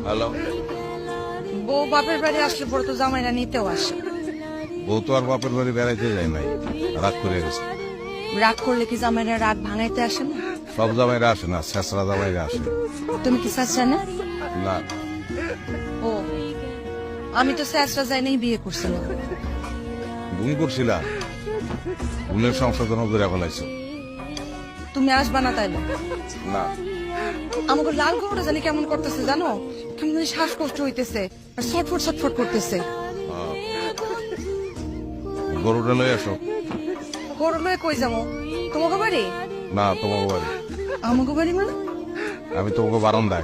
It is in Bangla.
হ্যালো। বউ বাপের বাড়ি আসলে পরে তো জামাইরা নিতেও আসে। বউ তো আর বাপের বাড়ি বেড়াইতে যায় নাই, রাগ করে গেছে। রাগ করলে কি জামাইরা রাগ ভাঙাইতে আসে না? সব জামাইরা আসে না, ছেঁচড়া জামাইরা আসে। তুমি কি চাচ্ছা না? না, ও, আমি তো স্যাসরা যাই নাই বিয়ে করছিলাম। গুম করছিলা, গুণের সংশোধন করে ফেলাইছো। তুমি আসবা না তাইলে? না, আমাকে লাল গরুটা জানি কেমন করতেছে জানো, কেমন জানি শ্বাসকষ্ট হইতেছে আর ছটফট ছটফট করতেছে। গরুটা লই আসো। গরু লয়ে কই যাবো? তোমাকে বাড়ি? না, তোমাকে বাড়ি। আমাকে বাড়ি মানে? আমি তোমাকে বারান্দায়।